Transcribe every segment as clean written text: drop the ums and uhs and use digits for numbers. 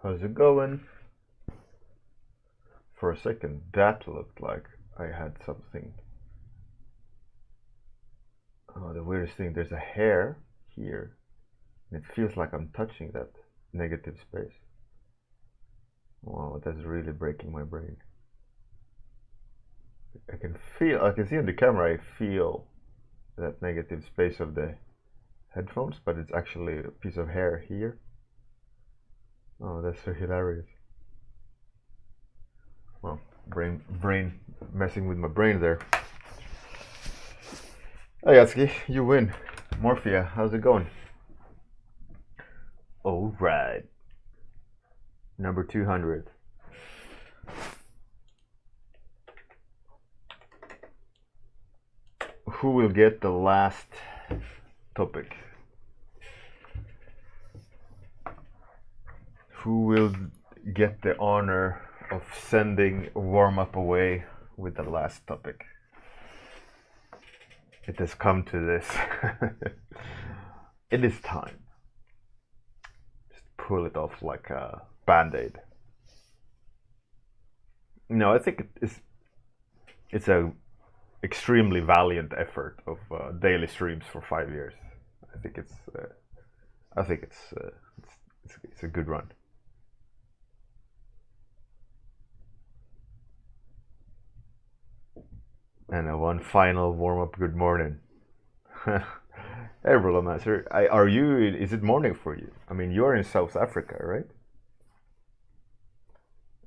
How's it going? For a second, that looked like I had something. Oh, the weirdest thing, there's a hair here, and it feels like I'm touching that negative space. Wow, that's really breaking my brain. I can see on the camera, I feel that negative space of the headphones, but it's actually a piece of hair here. Oh, that's so hilarious. Well, brain messing with my brain there. Hey Yatsuki, you win. Morphia, how's it going? Alright. Number 200. Who will get the last topic? Who will get the honor of sending Warmup away with the last topic? It has come to this. It is time. Just pull it off like a band-aid. No, I think it's a extremely valiant effort of daily streams for 5 years. I think it's a good run. And one final warm-up. Good morning. Hey, Rollomaster. Are you? Is it morning for you? I mean, you're in South Africa, right?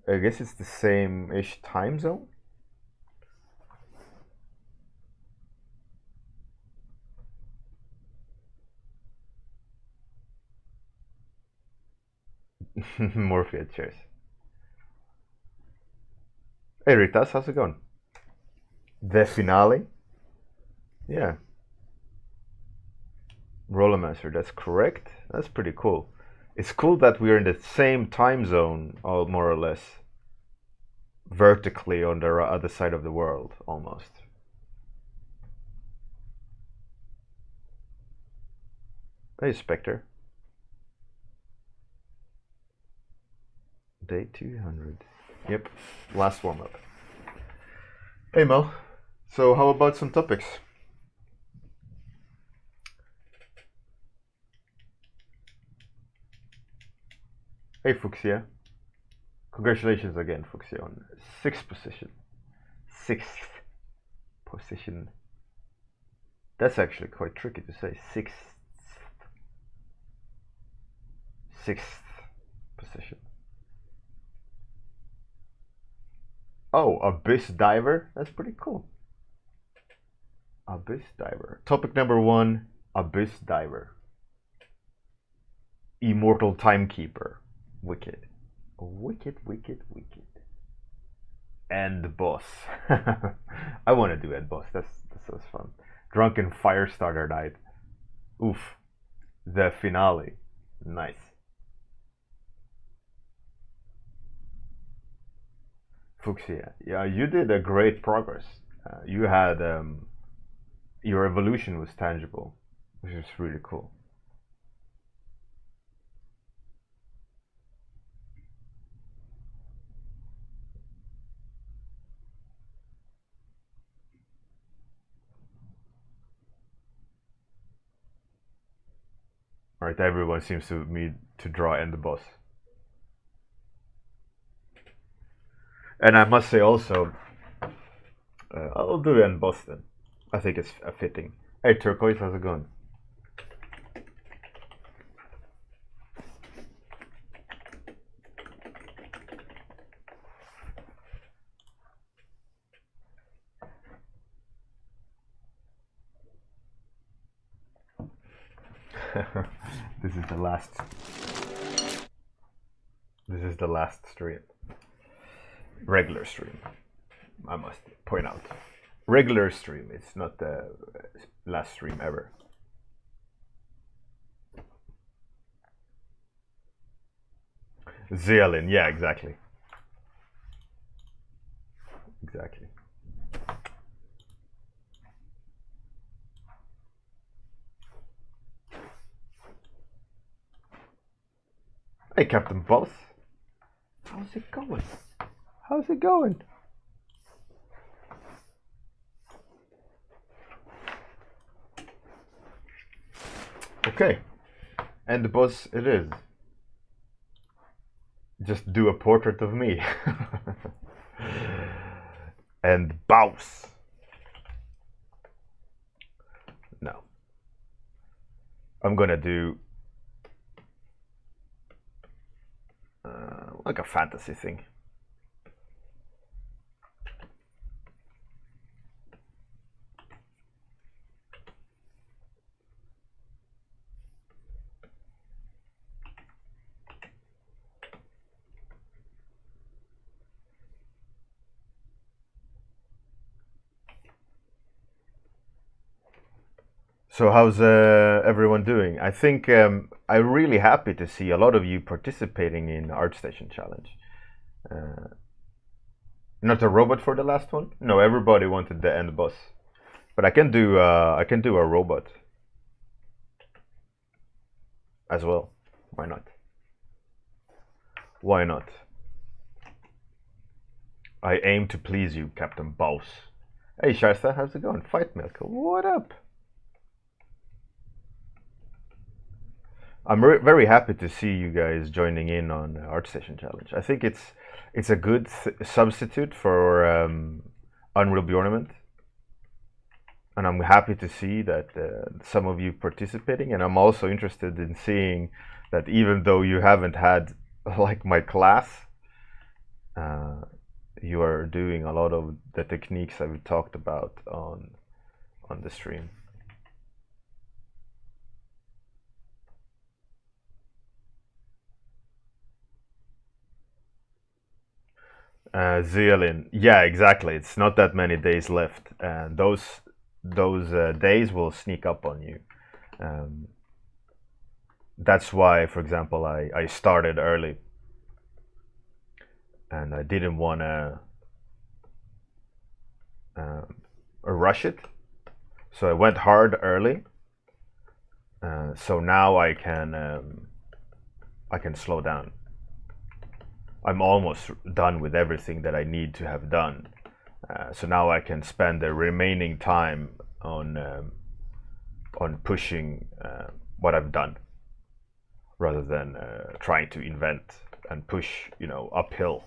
I guess it's the same-ish time zone. Morphia, cheers. Hey, Ritas, how's it going? The finale? Yeah. Rollermaster, that's correct. That's pretty cool. It's cool that we're in the same time zone, all more or less, vertically on the other side of the world, almost. Hey, Spectre. Day 200. Yep, last warm-up. Hey, Mo. So how about some topics? Hey, Fuxia. Congratulations again, Fuxia, on 6th position. 6th position. That's actually quite tricky to say. 6th. 6th position. Oh, Abyss Diver? That's pretty cool. Abyss Diver. Topic number 1, Abyss Diver. Immortal Timekeeper. Wicked. Wicked, wicked, wicked. End boss. I want to do end boss. That sounds fun. Drunken Firestarter Night. Oof. The finale. Nice. Fuxia. Yeah, you did a great progress. You had your evolution was tangible, which is really cool. Alright, everyone seems to me to draw end the boss. And I must say also, I'll do end boss then. I think it's fitting. Hey, Turquoise, how's it going? This is the last. This is the last stream. Regular stream, I must point out. Regular stream. It's not the last stream ever. Zealin, yeah, exactly. Exactly. Hey, Captain Boss. How's it going? How's it going? Okay, and the boss it is. Just do a portrait of me. And bounce. No. I'm gonna do like a fantasy thing. So how's everyone doing? I think I'm really happy to see a lot of you participating in ArtStation Challenge. Not a robot for the last one? No, everybody wanted the end boss, but I can do a robot as well. Why not? Why not? I aim to please you, Captain Boss. Hey Sharsa, how's it going? Fight Milk, what up? I'm very happy to see you guys joining in on ArtStation Challenge. I think it's a good substitute for Unreal Bjorn, and I'm happy to see that some of you participating. And I'm also interested in seeing that even though you haven't had like my class, you are doing a lot of the techniques I've talked about on the stream. Zealin, yeah, exactly. It's not that many days left, and those days will sneak up on you. That's why, for example, I started early, and I didn't want to rush it, so I went hard early. So now I can slow down. I'm almost done with everything that I need to have done. So now I can spend the remaining time on pushing what I've done, rather than trying to invent and push, uphill.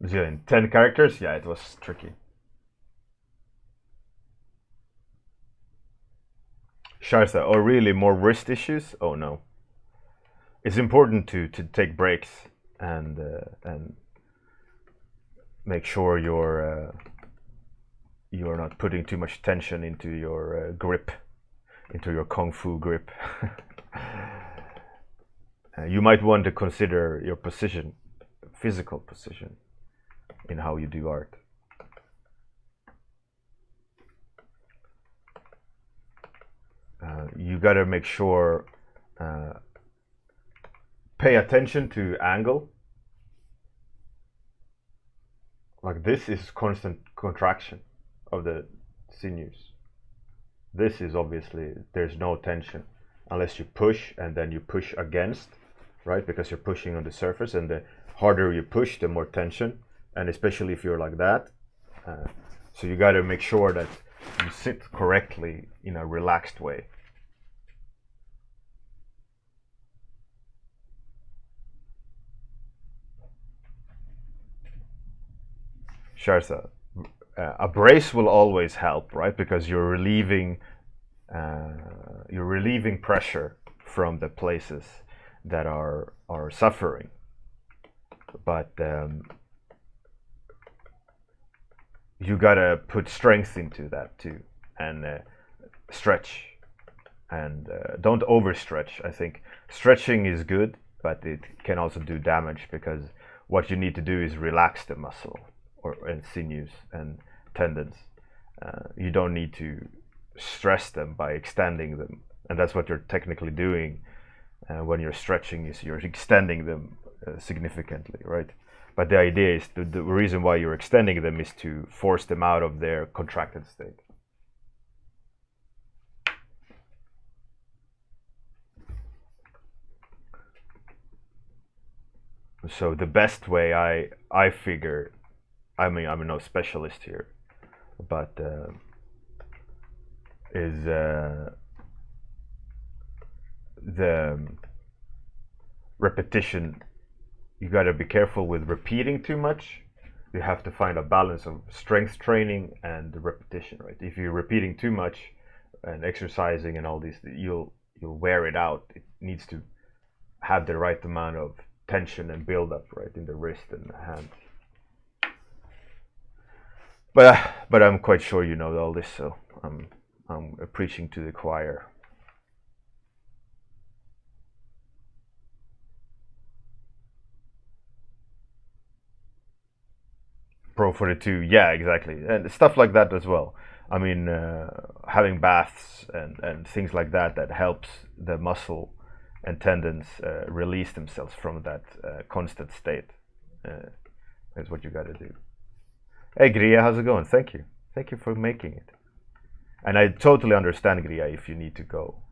In 10 characters, yeah, it was tricky. Sharsa, oh really, more wrist issues? Oh no. It's important to take breaks and make sure you're not putting too much tension into your grip, into your kung fu grip. You might want to consider your position, physical position, in how you do art. You gotta make sure, pay attention to angle. Like this is constant contraction of the sinews. This is obviously, there's no tension unless you push and then you push against, right? Because you're pushing on the surface, and the harder you push, the more tension, and especially if you're like that. So you gotta make sure that you sit correctly in a relaxed way. Sharsa, a brace will always help, right? Because you're relieving pressure from the places that are suffering. But you gotta put strength into that too, and stretch, and don't overstretch. I think stretching is good, but it can also do damage, because what you need to do is relax the muscle and sinews and tendons. You don't need to stress them by extending them, and that's what you're technically doing when you're stretching, is you're extending them significantly, right? But the idea is the reason why you're extending them is to force them out of their contracted state. So the best way I figure, I mean I'm no specialist here, but is the repetition. You got to be careful with repeating too much. You have to find a balance of strength training and repetition, right? If you're repeating too much and exercising and all these, you'll wear it out. It needs to have the right amount of tension and build up, right, in the wrist and the hand. But I'm quite sure you know all this, so I'm preaching to the choir. Pro 42, yeah, exactly, and stuff like that as well. I mean, having baths and things like that helps the muscle and tendons release themselves from that constant state. That's what you got to do. Hey, Gria, how's it going? Thank you. Thank you for making it. And I totally understand, Gria, if you need to go.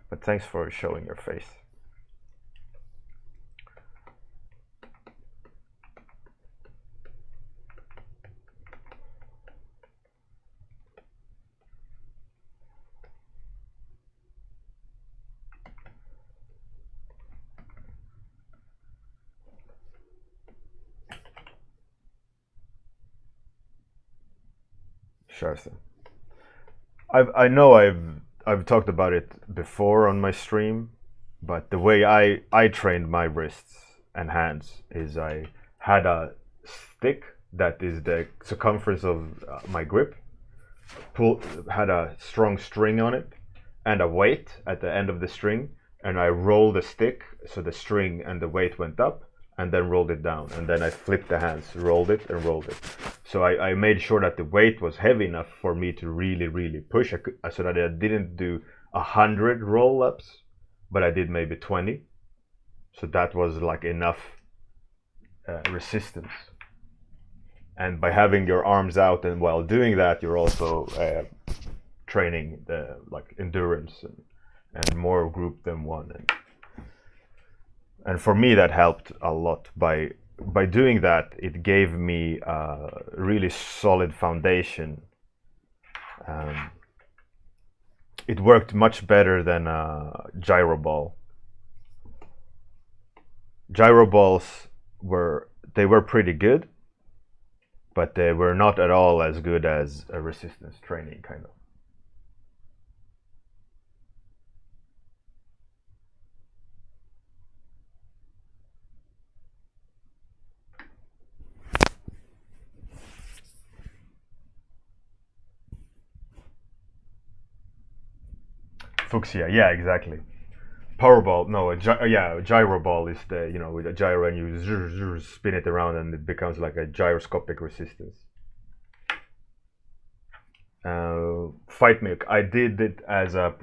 But thanks for showing your face. Sure. I know I've talked about it before on my stream, but the way I trained my wrists and hands is I had a stick that is the circumference of my grip, had a strong string on it, and a weight at the end of the string, and I rolled the stick so the string and the weight went up, and then rolled it down, and then I flipped the hands, rolled it and rolled it. So I made sure that the weight was heavy enough for me to really push, so that I didn't do 100 roll ups, but I did maybe 20. So that was like enough resistance. And by having your arms out and while doing that, you're also training the like endurance and more group than one. And for me, that helped a lot. By doing that, it gave me a really solid foundation. It worked much better than a gyro ball. Gyro balls were pretty good, but they were not at all as good as a resistance training kind of. Fuchsia, yeah, exactly. Powerball, no, a gyro ball is the, with a gyro and you spin it around and it becomes like a gyroscopic resistance. Fight milk, I did it as a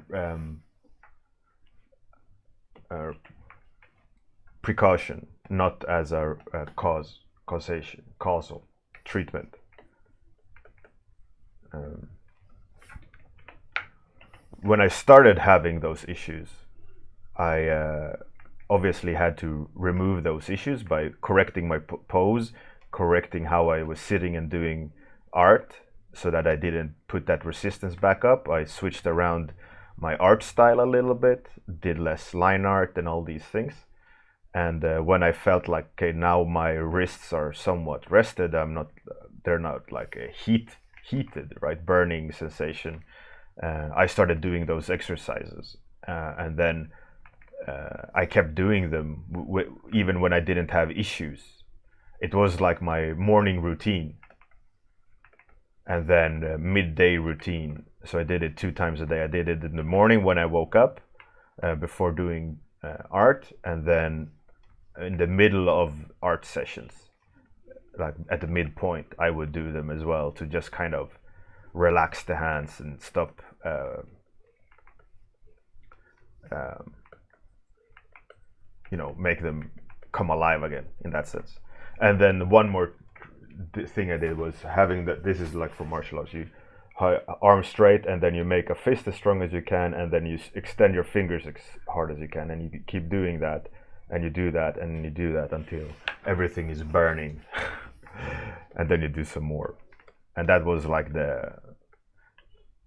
precaution, not as a causal treatment. When I started having those issues, I obviously had to remove those issues by correcting my pose, correcting how I was sitting and doing art so that I didn't put that resistance back up. I switched around my art style a little bit, did less line art and all these things. And when I felt like, okay, now my wrists are somewhat rested, they're not like a heated, right, burning sensation. I started doing those exercises, and then I kept doing them even when I didn't have issues. It was like my morning routine, and then midday routine. So I did it 2 times a day. I did it in the morning when I woke up, before doing art, and then in the middle of art sessions, like at the midpoint, I would do them as well to just kind of relax the hands and stop make them come alive again in that sense. And then one more thing I did was having that. This is like for martial arts. You arm straight, and then you make a fist as strong as you can, and then you extend your fingers as hard as you can, and you keep doing that, and you do that, and you do that until everything is burning, and then you do some more, and that was like the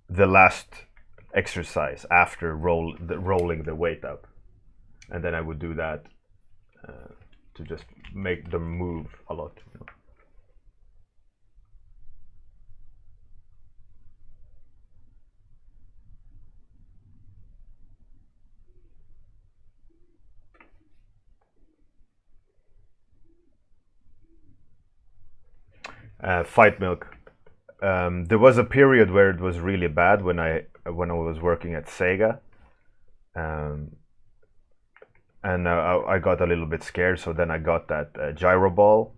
last exercise after rolling the weight up, and then I would do that to just make them move a lot. You know? Fight milk. There was a period where it was really bad when I was working at Sega, and I got a little bit scared. So then I got that gyro ball,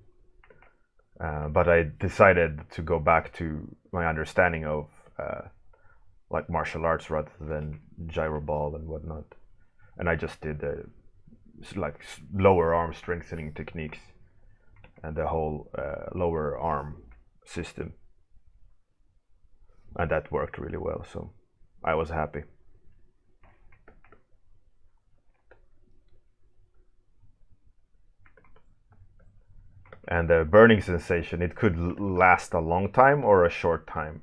but I decided to go back to my understanding of like martial arts rather than gyro ball and whatnot, and I just did like lower arm strengthening techniques and the whole lower arm system, and that worked really well, so I was happy. And the burning sensation, it could last a long time or a short time.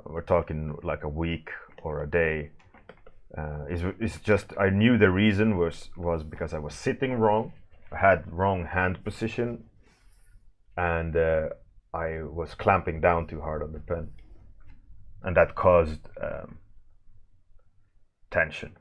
We're talking like a week or a day. It's just I knew the reason was because I was sitting wrong. I had wrong hand position, and I was clamping down too hard on the pen, and that caused tension.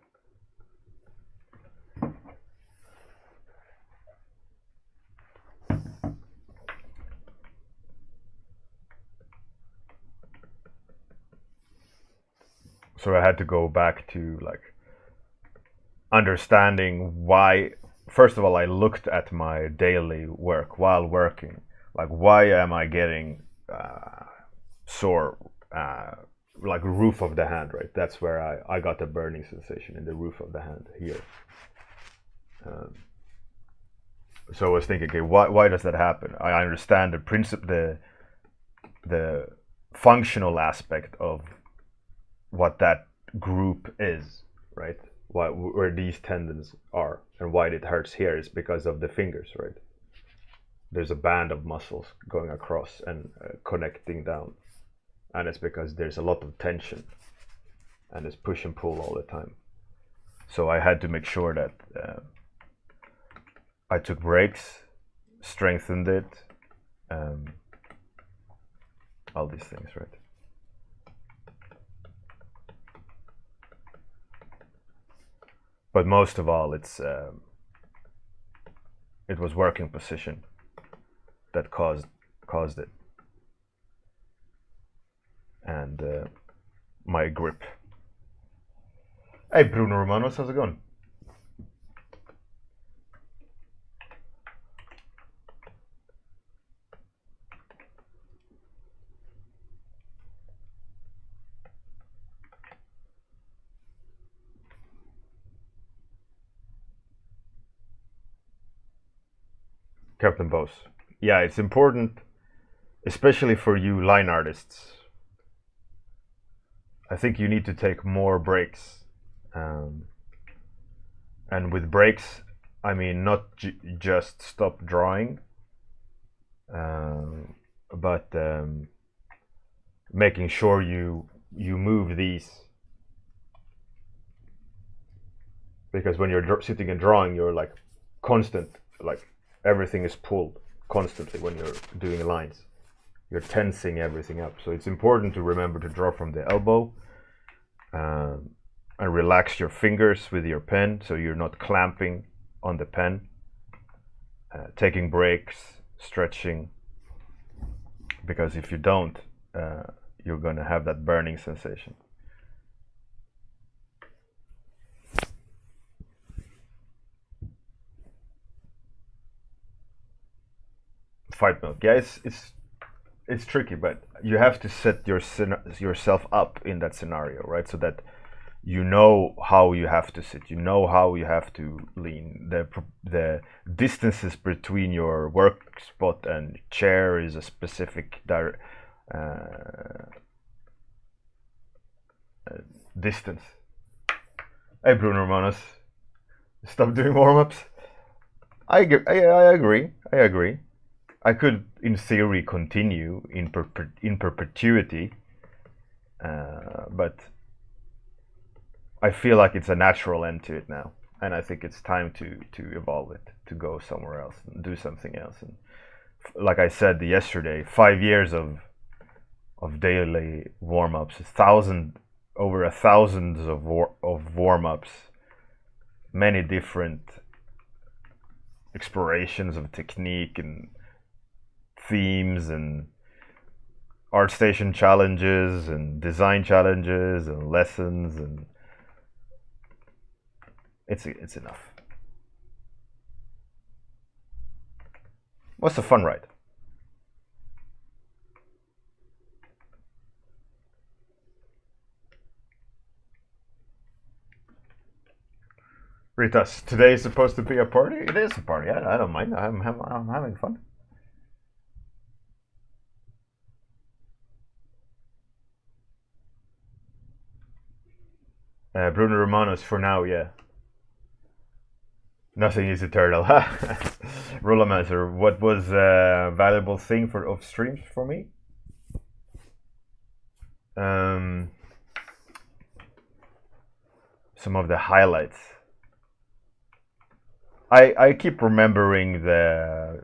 So I had to go back to like understanding why. First of all, I looked at my daily work while working. Like, why am I getting sore, like roof of the hand, right? That's where I got a burning sensation in the roof of the hand here. So I was thinking, okay, why does that happen? I understand the principle, the functional aspect of what that group is, right? Where these tendons are and why it hurts here is because of the fingers, right? There's a band of muscles going across and connecting down, and it's because there's a lot of tension and it's push and pull all the time. So I had to make sure that I took breaks, strengthened it, all these things, right? But most of all, it was working position that caused it, and my grip. Hey, Bruno Romanos, how's it going? Captain Boss. Yeah, it's important, especially for you line artists. I think you need to take more breaks. And with breaks, I mean not just stop drawing, but making sure you move these. Because when you're sitting and drawing, you're like constant, like everything is pulled constantly when you're doing lines. You're tensing everything up. So it's important to remember to draw from the elbow and relax your fingers with your pen so you're not clamping on the pen. Taking breaks, stretching, because if you don't, you're going to have that burning sensation. Fight milk. Yeah, it's tricky, but you have to set yourself up in that scenario, right? So that you know how you have to sit, you know how you have to lean. The distances between your work spot and chair is a specific distance. Hey, Bruno Romanos, stop doing warm-ups. I agree. I agree. I could, in theory, continue in perpetuity, but I feel like it's a natural end to it now, and I think it's time to evolve it, to go somewhere else and do something else. And like I said yesterday, 5 years of daily warm-ups, over 1,000 of warm-ups, many different explorations of technique and themes and art station challenges and design challenges and lessons, and it's enough. What's the fun ride? Ritas, today is supposed to be a party. It is a party. I don't mind. I'm having fun. Bruno Romanos for now, yeah. Nothing is eternal. Rollermancer, what was a valuable thing of streams for me? Some of the highlights. I keep remembering the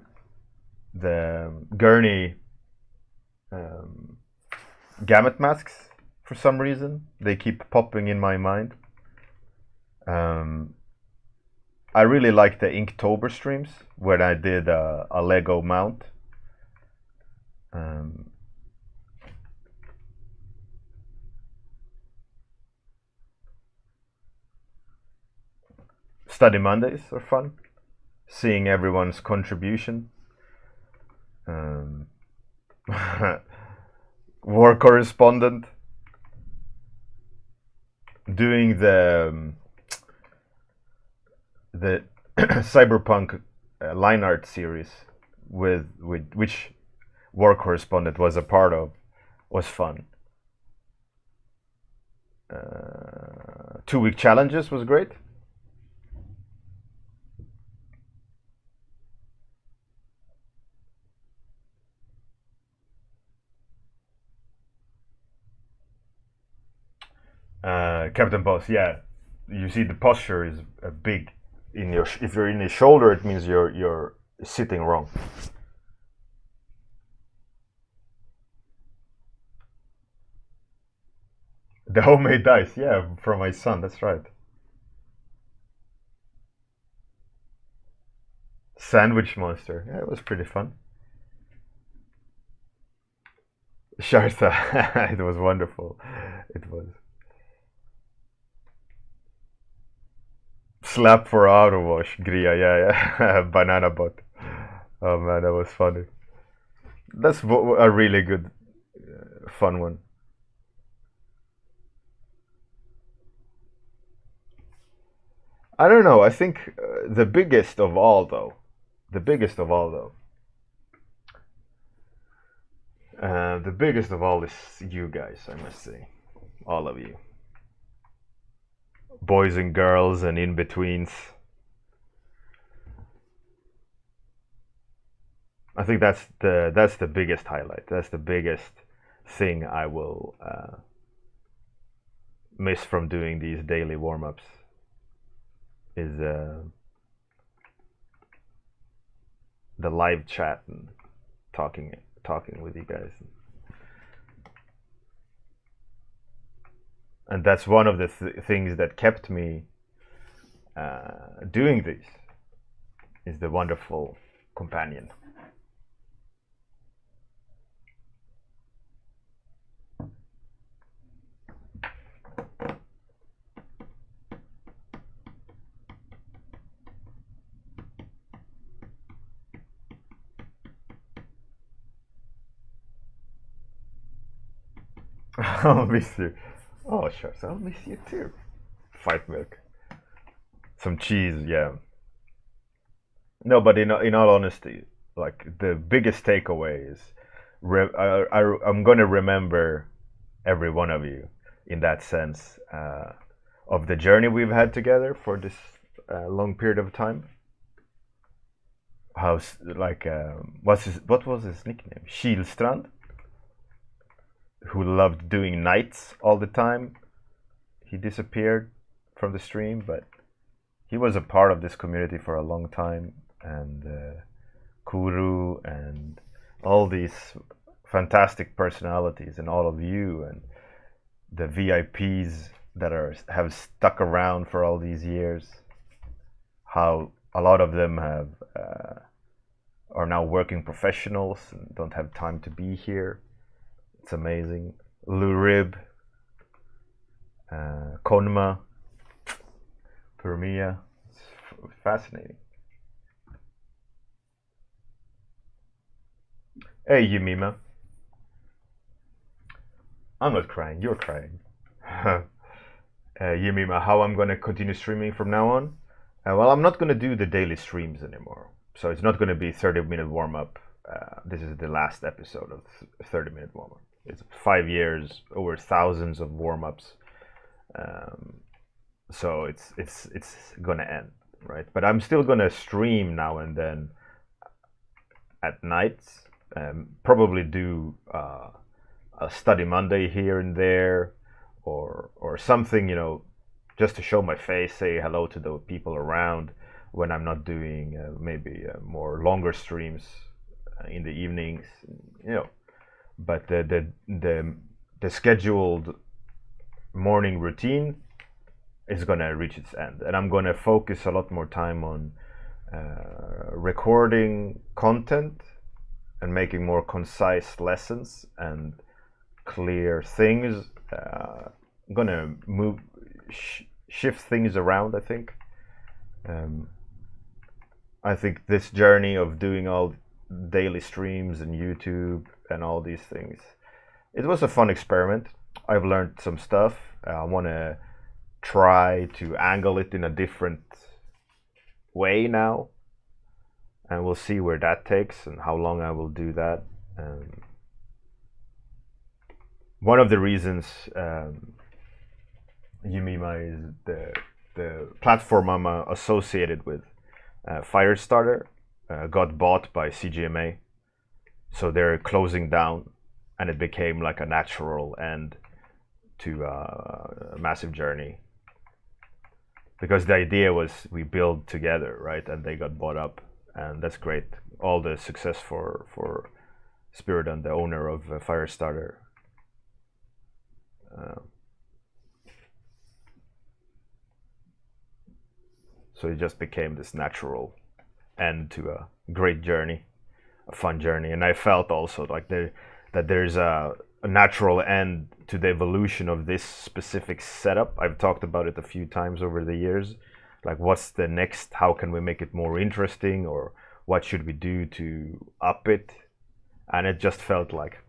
Gurney gamut masks for some reason. They keep popping in my mind. I really like the Inktober streams when I did a Lego mount. Study Mondays are fun. Seeing everyone's contribution. War correspondent. Doing the cyberpunk line art series with which war correspondent was a part of was fun. 2-week challenges was great. Captain Boss, yeah. You see, the posture is a big in your. If you're in the shoulder, it means you're sitting wrong. The homemade dice, yeah, from my son. That's right. Sandwich Monster, yeah, it was pretty fun. Sharsa, it was wonderful. It was. Slap for auto wash, Gria, yeah. Banana bot. Oh man, that was funny. That's a really good, fun one. I don't know. I think the biggest of all, though, the biggest of all, though, the biggest of all is you guys. I must say, all of you, boys and girls and in betweens. I think that's the biggest highlight. That's the biggest thing I will miss from doing these daily warm-ups is the live chat and talking with you guys. And that's one of the things that kept me doing this, is the wonderful companion. I'll miss you. Oh, sure. So I'll miss you too. fight milk. Some cheese, yeah. No, but in all honesty, like the biggest takeaway is I'm going to remember every one of you in that sense of the journey we've had together for this long period of time. How like what was his nickname? Kielstrand, who loved doing nights all the time. He disappeared from the stream, but he was a part of this community for a long time, and Kuru and all these fantastic personalities, and all of you and the VIPs that have stuck around for all these years. How a lot of them have are now working professionals and don't have time to be here. It's amazing. Lurib, Konma, Permia. It's fascinating. Hey, Yumima. I'm not crying, you're crying. Yumima, how I'm going to continue streaming from now on? Well, I'm not going to do the daily streams anymore. So it's not going to be 30-minute warm-up. This is the last episode of 30-minute warm-up. It's 5 years, over thousands of warm-ups. So it's going to end, right? But I'm still going to stream now and then at nights. Probably do a study Monday here and there, or something, just to show my face, say hello to the people around when I'm not doing maybe more longer streams in the evenings, But the scheduled morning routine is gonna reach its end, and I'm gonna focus a lot more time on recording content and making more concise lessons and clear things. I'm gonna shift things around, I think. I think this journey of doing all daily streams and YouTube and all these things, it was a fun experiment. I've learned some stuff. I want to try to angle it in a different way now, and we'll see where that takes and how long I will do that. One of the reasons Yumima is the platform I'm associated with, Firestarter, got bought by CGMA, so they're closing down, and it became like a natural end to a massive journey, because the idea was we build together, right? And they got bought up, and that's great. All the success for Spirit and the owner of Firestarter. So it just became this natural end to a great journey, a fun journey. And I felt also like that there's a natural end to the evolution of this specific setup. I've talked about it a few times over the years. Like, what's the next? How can we make it more interesting? Or what should we do to up it? And it just felt like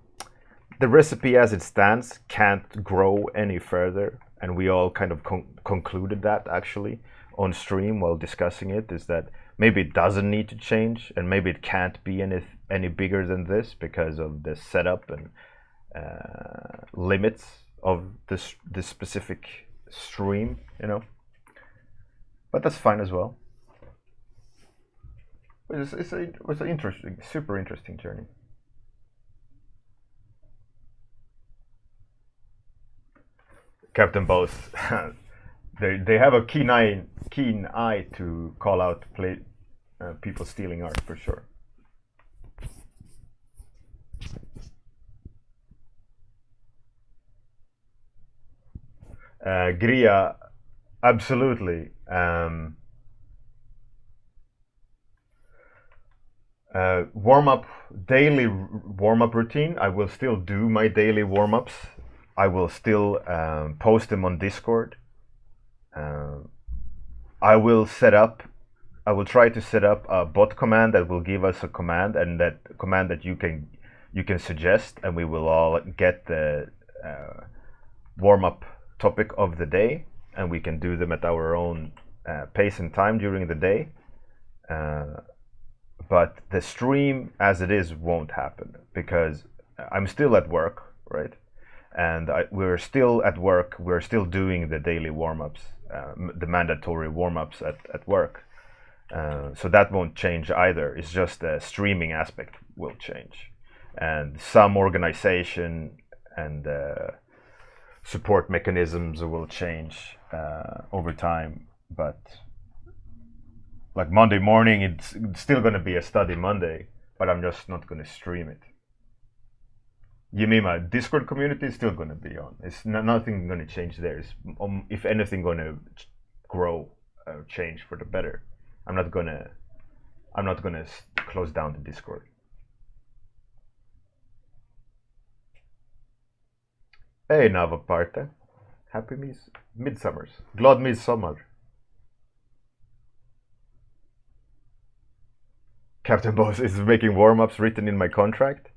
the recipe as it stands can't grow any further. And we all kind of concluded that actually on stream while discussing it, is that maybe it doesn't need to change, and maybe it can't be any bigger than this because of the setup and limits of this specific stream, But that's fine as well. It was an interesting, super interesting journey. Captain Both, they have a keen eye to call out people stealing art, for sure. Gria, absolutely. Daily warm-up routine. I will still do my daily warm-ups. I will still post them on Discord. I will try to set up a bot command that will give us a command, and that command that you can suggest, and we will all get the warm-up topic of the day, and we can do them at our own pace and time during the day. But the stream as it is won't happen because I'm still at work, right? And we're still at work. We're still doing the daily warm-ups, the mandatory warm-ups at work. So that won't change either. It's just the streaming aspect will change, and some organization and support mechanisms will change over time. But like Monday morning, it's still going to be a study Monday, but I'm just not going to stream it. You mean my Discord community is still going to be on? It's nothing going to change there. It's, if anything, going to grow, change for the better. I'm not gonna close down the Discord. Hey Navaparte, happy midsummers. Glad midsommar. Captain Boss is making warm-ups written in my contract?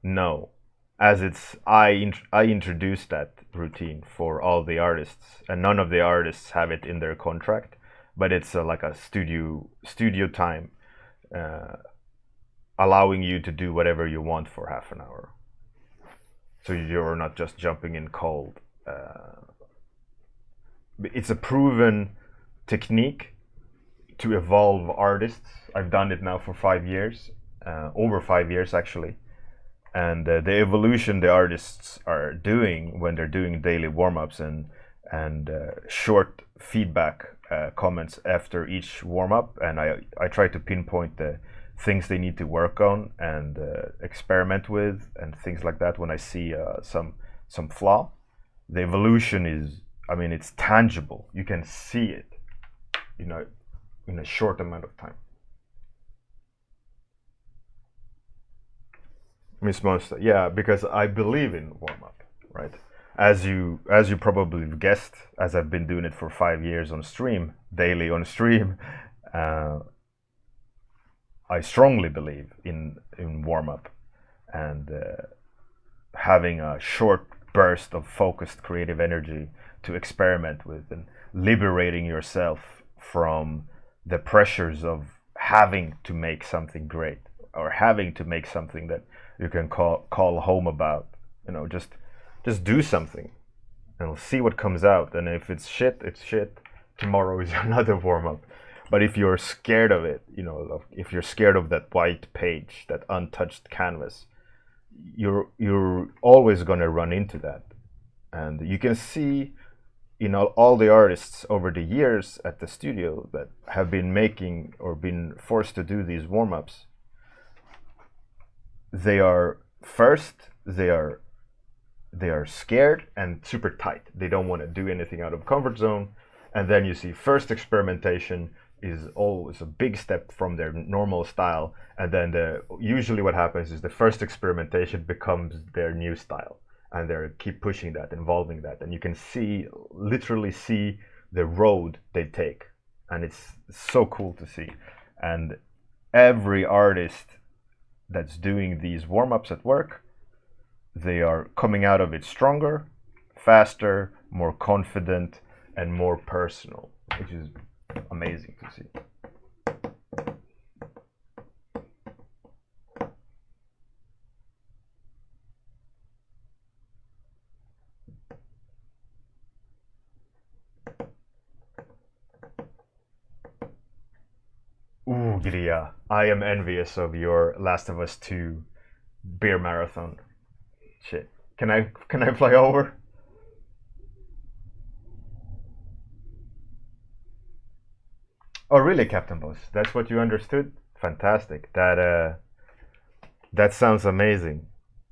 No, as it's I introduced that routine for all the artists, and none of the artists have it in their contract. But it's like a studio time, allowing you to do whatever you want for half an hour. So you're not just jumping in cold. It's a proven technique to evolve artists. I've done it now for 5 years, over 5 years actually. And the evolution the artists are doing when they're doing daily warm-ups and short feedback comments after each warm-up, and I try to pinpoint the things they need to work on and experiment with and things like that when I see some flaw. The evolution is, I mean, it's tangible. You can see it, you know, in a short amount of time. Miss Monster, yeah, because I believe in warm-up, right? As you probably guessed, as I've been doing it for 5 years on stream, daily on stream, I strongly believe in warm-up and having a short burst of focused creative energy to experiment with and liberating yourself from the pressures of having to make something great or having to make something that you can call home about. You know, just do something and see what comes out. And if it's shit, it's shit. Tomorrow is another warm-up. But if you're scared of it, you know, if you're scared of that white page, that untouched canvas, you're always going to run into that. And you can see, you know, all the artists over the years at the studio that have been making or been forced to do these warm-ups, they are scared and super tight. They don't want to do anything out of comfort zone. And then you see first experimentation is always a big step from their normal style. And then usually what happens is the first experimentation becomes their new style. And they keep pushing that, involving that. And you can literally see the road they take. And it's so cool to see. And every artist that's doing these warm-ups at work, they are coming out of it stronger, faster, more confident, and more personal, which is amazing to see. Ooh, Gria, I am envious of your Last of Us 2 beer marathon. Shit. Can I fly over? Oh, really, Captain Boss? That's what you understood? Fantastic. That sounds amazing,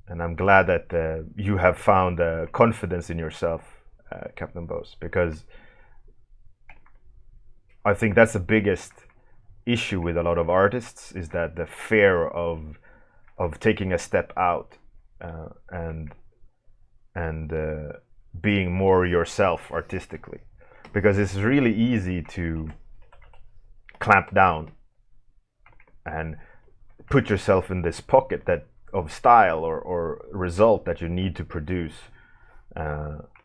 and I'm glad that you have found confidence in yourself, Captain Boss, because I think that's the biggest issue with a lot of artists is that the fear of taking a step out and being more yourself artistically, because it's really easy to clamp down and put yourself in this pocket that of style or result that you need to produce,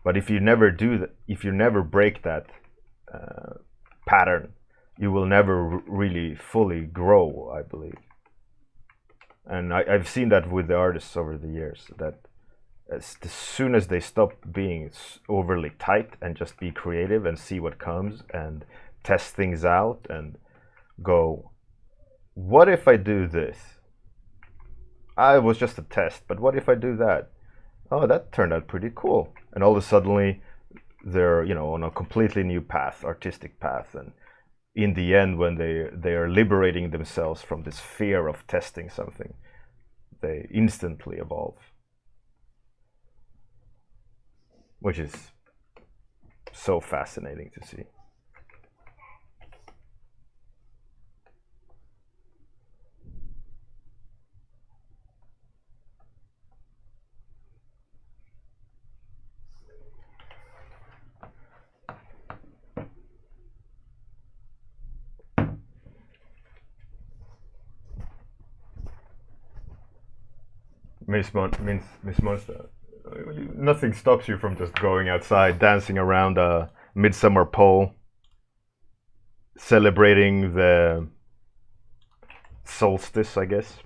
But if you never do that, if you never break that pattern, you will never really fully grow, I believe. And I've seen that with the artists over the years, that as soon as they stop being overly tight and just be creative and see what comes and test things out and go, what if I do this? I was just a test, but what if I do that? Oh, that turned out pretty cool. And all of a sudden, they're, you know, on a completely new path, artistic path. And in the end, when they are liberating themselves from this fear of testing something, they instantly evolve, which is so fascinating to see. Miss Monster, nothing stops you from just going outside, dancing around a midsummer pole, celebrating the solstice, I guess.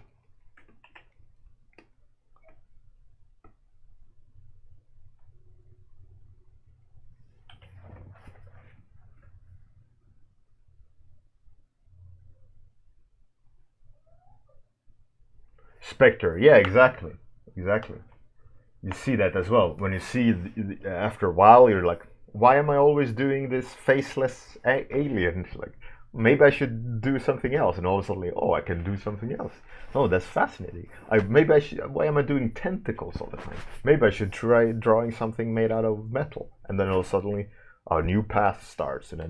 Spectre, yeah, exactly. You see that as well. When you see, after a while, you're like, why am I always doing this faceless alien? Like, maybe I should do something else. And all of a sudden, oh, I can do something else. Oh, that's fascinating. Maybe I should. Why am I doing tentacles all the time? Maybe I should try drawing something made out of metal. And then all of a sudden, a new path starts and a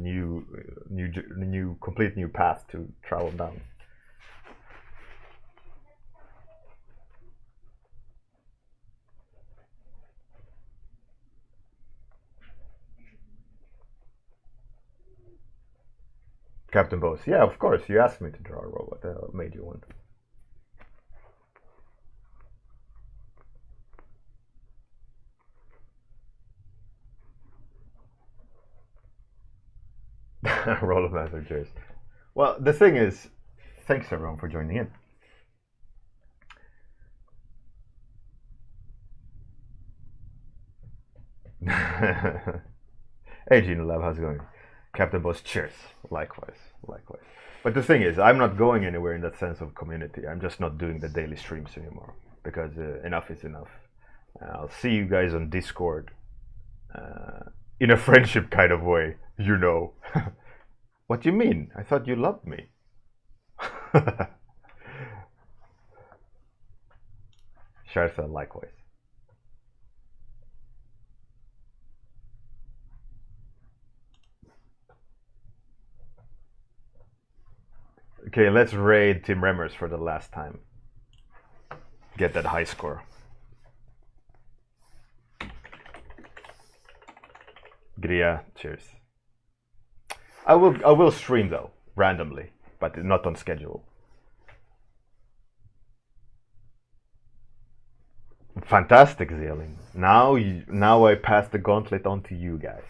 complete new path to travel down. Captain Boss. Yeah, of course. You asked me to draw a robot. That made you one. Roll of Master Cheers. Well, the thing is, thanks everyone for joining in. Hey, Gina Lab, how's it going? Captain Boss, cheers. Likewise. But the thing is, I'm not going anywhere in that sense of community. I'm just not doing the daily streams anymore because enough is enough. I'll see you guys on Discord in a friendship kind of way, you know. What do you mean? I thought you loved me. Sharsa, likewise. Okay, let's raid Tim Remmers for the last time. Get that high score. Gria, cheers. I will stream though, randomly, but not on schedule. Fantastic, Zealing. Now I pass the gauntlet on to you guys.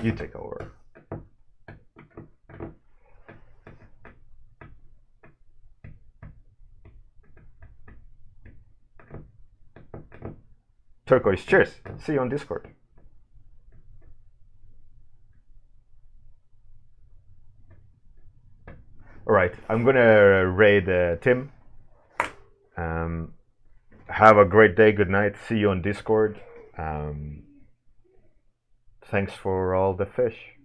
You take over. Turquoise, cheers. See you on Discord. Alright, I'm gonna raid Tim. Have a great day, good night. See you on Discord. Thanks for all the fish.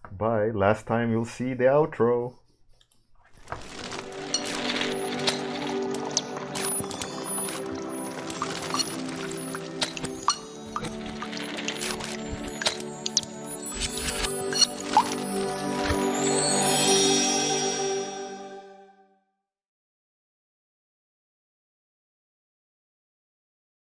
Bye. Last time you'll see the outro.